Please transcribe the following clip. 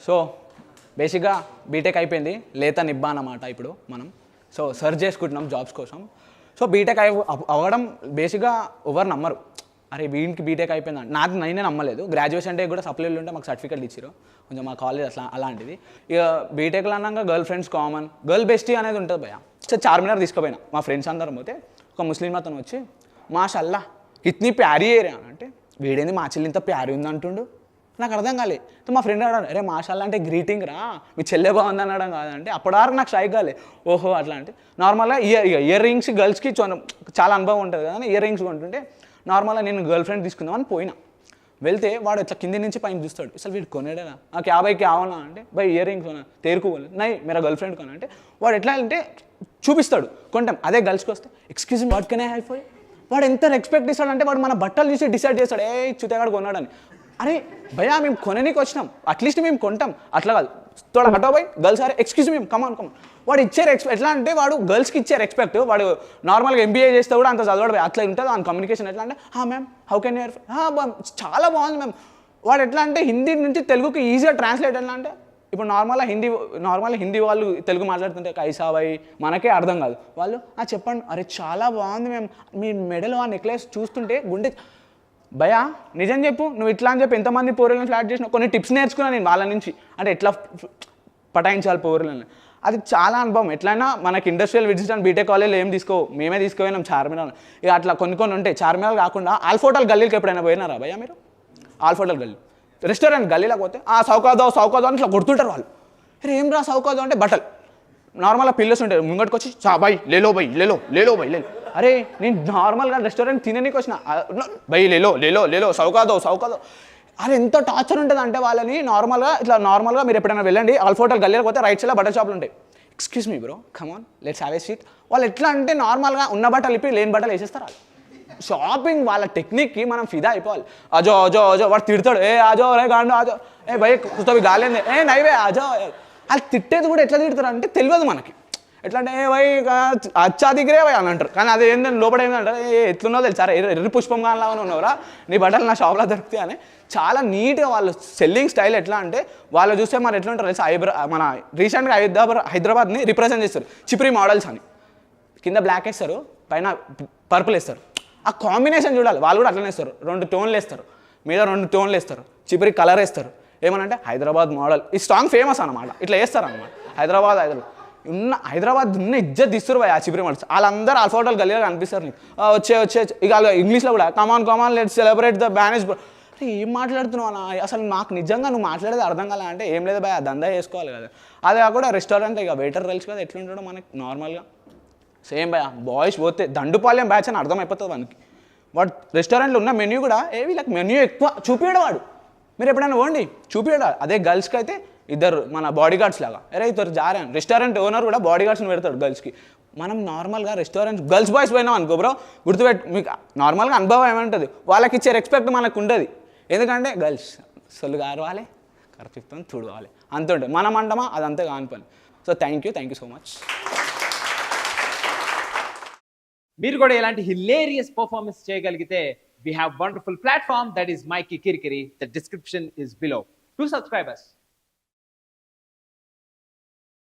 So బేసిక్గా BTech అయిపోయింది, లేత నిబ్బా అన్నమాట ఇప్పుడు మనం. సో సర్చ్ చేసుకుంటున్నాం జాబ్స్ కోసం. సో బీటెక్ అవ్వడం బేసిక్గా ఎవరు నమ్మరు, అరే వీనికి బీటెక్ అయిపోయింది. నేనే నమ్మలేదు. గ్రాడ్యుయేషన్ డే కూడా సప్లీలు ఉంటే మాకు సర్టిఫికేట్లు ఇచ్చారు కొంచెం, మా కాలేజ్ అట్లా అలాంటిది. ఇక బీటెక్లో అన్నాక girl friends common, girl bestie అనేది ఉంటుంది భయ. సో చార్మినార్ తీసుకుపోయినా మా ఫ్రెండ్స్ అందరం పోతే ఒక ముస్లిం అతను వచ్చి మాషల్లా ఇట్నీ ప్యారీ ఏరియా అంటే, వీడేంది మా చెల్లి ఇంత ప్యారీ ఉంది అంటుండు. నాకు అర్థం కాలే. మా ఫ్రెండ్ అన్నాడు, అరే మాషాల్లా అంటే గ్రీటింగ్ రా, మీ చెల్లె బాగుంది అనడం కాదంటే. అప్పటివరకు నాకు స్ట్రైక్ కాలే, ఓహో అట్లా అంటే. నార్మల్గా ఇయర్ రింగ్స్ గర్ల్స్కి చాలా అనుభవం ఉంటుంది కదా, ఇయర్ రింగ్స్ కొంటుంటే నార్మల్గా నేను గర్ల్ ఫ్రెండ్ తీసుకుందామని పోయినా. వెళ్తే వాడు ఇట్లా కింది నుంచి పైన చూస్తాడు, అసలు వీడు కొనేడా, నాకు 50కి కావాలా అంటే, బై ఇయర్ రింగ్స్ కొనా తేరుకోవాలి నై మీరా గర్ల్ ఫ్రెండ్ కొనా అంటే, వాడు ఎట్లా అంటే చూపిస్తాడు కొంటాం. అదే గర్ల్స్కి వస్తే excuse me what can I have, వాడు ఎంత రెస్పెక్ట్ ఇస్తాడంటే వాడు మన బట్టలు చూసి డిసైడ్ చేస్తాడు, ఏ చుతగాడు కొన్నాడని. అరే భయ్యా మేము కొననీకి వచ్చినాం, అట్లీస్ట్ మేము కొంటాం, అట్లా కాదు తోడా హటో బై గర్ల్స్ అరే ఎక్స్క్యూజ్ మేము కమాన్ వాడు ఇచ్చే ఎట్లా అంటే వాడు గర్ల్స్కి ఇచ్చే రెస్పెక్ట్. వాడు నార్మల్గా ఎంబీఏ చేస్తే కూడా అంత చదవడు, అట్లా ఉంటుంది ఆయన కమ్యూనికేషన్. ఎట్లా అంటే మ్యామ్ హౌ కెన్ యూర్, చాలా బాగుంది మ్యామ్. వాడు ఎట్లా అంటే హిందీ నుంచి తెలుగుకి ఈజీగా ట్రాన్స్లేట్ ఎట్లా అంటే, ఇప్పుడు నార్మల్గా హిందీ వాళ్ళు తెలుగు మాట్లాడుతుంటే కైసాబాయి మనకే అర్థం కాదు, వాళ్ళు చెప్పండి అరే చాలా బాగుంది మ్యామ్, మీ మెడలో ఆ నెక్లెస్ చూస్తుంటే గుండె. భయా నిజం చెప్పు, నువ్వు ఇట్లా అని చెప్పి ఎంతమంది పోరులను ఫ్లాట్ చేసినావు, కొన్ని టిప్స్ నేర్చుకున్నాను నేను వాళ్ళ నుంచి, అంటే ఎట్లా పటాయించాలి పోరులని. అది చాలా అనుభవం. ఎట్లయినా మనకి ఇండస్ట్రియల్ విజిట్ అండ్ బీటెక్ కాలేజ్లో ఏం మేమే తీసుకుపోయినాం చార్మినార్. ఇక అట్లా కొన్ని ఉంటాయి. చార్మినార్ కాకుండా ఆల్ఫోటల్ గల్లీకి ఎప్పుడైనా పోయినారా భయ్యా మీరు? ఆల్ఫోటల్ గల్లీ రెస్టారెంట్ గల్లీలోకి పోతే సౌకాదో అని ఇట్లా కొడుతుంటారు వాళ్ళు. అరే ఏం రా సౌకాదో అంటే బట్టలు నార్మల్గా పిల్లర్స్ ఉంటాయి, ముంగటికి వచ్చి బై లేలో బై లేలో. అరే నేను నార్మల్గా రెస్టారెంట్ తిననీకి వచ్చిన, బై లేలో సౌకాదో. అది ఎంత టార్చర్ ఉంటుంది అంటే వాళ్ళని నార్మల్గా మీరు ఎప్పుడైనా వెళ్ళండి ఆల్ఫోటల్ గల్లీలోకి పోతే రైట్ సైడ్లో బట్టల షాపులు ఉంటాయి. Excuse me bro come on let's have a seat. వాళ్ళు ఎట్లా అంటే నార్మల్గా ఉన్న బట్టలు ఇప్పి లేని బట్టలు వేసేస్తారు వాళ్ళు. షాపింగ్ వాళ్ళ టెక్నిక్కి మనం ఫిదా అయిపోవాలి. అజో వాడు తిడతాడు, ఏ ఆజో రే గాండో ఆజో, ఏ భయ్ కుస్తవి గాలేందే, ఏ నైవే ఆజో. వాళ్ళు తిట్టేది కూడా ఎట్లా తిడతారు అంటే తెలియదు మనకి. ఎట్లా అంటే ఏ భయ్ అచ్చా దిగరే భయ్ అని అంటారు, కానీ అది ఏంటంటే లోపల ఏంటంటారు, ఎట్లున్నో తెలుసా ఎర్రి పుష్పం కానిలా ఉన్నవరా నీ బట్టలు నా షాప్లో దొరుకుతాయి అని. చాలా నీట్గా వాళ్ళు సెల్లింగ్ స్టైల్ ఎట్లా అంటే వాళ్ళు చూస్తే మరి ఎట్లా ఉంటారు తెలుసా, మన రీసెంట్గా హైదరాబాద్ని రిప్రజెంట్ చేస్తారు చిప్రీ మోడల్స్ అని. కింద బ్లాక్ వేస్తారు, పైన పర్పుల్ వేస్తారు. ఆ కాంబినేషన్ చూడాలి. వాళ్ళు కూడా అట్లనే వేస్తారు, 2 టోన్లు వేస్తారు, మీద 2 టోన్లు వేస్తారు, చిప్రీ కలర్ వేస్తారు. ఏమనంటే హైదరాబాద్ మోడల్, ఈ సాంగ్ ఫేమస్ అనమాట, ఇట్లా వేస్తారు అనమాట. హైదరాబాద్ ఉన్న ఇజ్జత్ తీస్తారు ఆ చిప్రీ మోడల్స్. వాళ్ళందరూ ఆల్ఫోటల్ గల్లీలో కనిపిస్తారు నీకు. వచ్చే ఇక ఇంగ్లీష్లో కూడా come on let's celebrate the marriage. ఏం మాట్లాడుతున్నావు అన్న, అసలు నాకు నిజంగా నువ్వు మాట్లాడేది అర్థం కాలే అంటే, ఏం లేదు భయ దందా చేసుకోవాలి కదా. అదే కాకుండా రెస్టారెంట్ ఇక వెయిటర్ తెలుసు కదా ఎట్లుంటాడో మనకి నార్మల్గా సేమ్ భయ. బాయ్స్ పోతే దండుపాలెం బ్యాచ్ అని అర్థమైపోతుంది మనకి. వాడు రెస్టారెంట్లో ఉన్న మెన్యూ కూడా వీళ్ళకి మెన్యూ ఎక్కువ చూపించడం వాడు. మీరు ఎప్పుడైనా పోండి చూపించడం. అదే గర్ల్స్కి అయితే ఇద్దరు మన బాడీ గార్డ్స్ లాగా, అరే ఇద్దరు జారాను. రెస్టారెంట్ ఓనర్ కూడా బాడీ గార్డ్స్ని పెడతాడు గర్ల్స్కి. మనం నార్మల్గా రెస్టారెంట్ గర్ల్స్ బాయ్స్ పోయినాం అనుకో బ్రో, గుర్తుపెట్టు మీకు నార్మల్గా అనుభవం ఏమంటుంది, వాళ్ళకి ఇచ్చే రెస్పెక్ట్ మనకు ఉంటుంది. ఎందుకంటే గర్ల్స్ సొల్లు గారవాలి, కర్పిస్తాం తుడవాలి అంత ఉంటుంది. మనం అంటామా అదంతా కాని పని. So thank you so much. మీరు కూడా ఇలాంటి హిలేరియస్ పర్ఫార్మెన్స్ చేయగలిగితే we have wonderful platform that is Mikey Kirikiri. The description is below. Do subscribe us.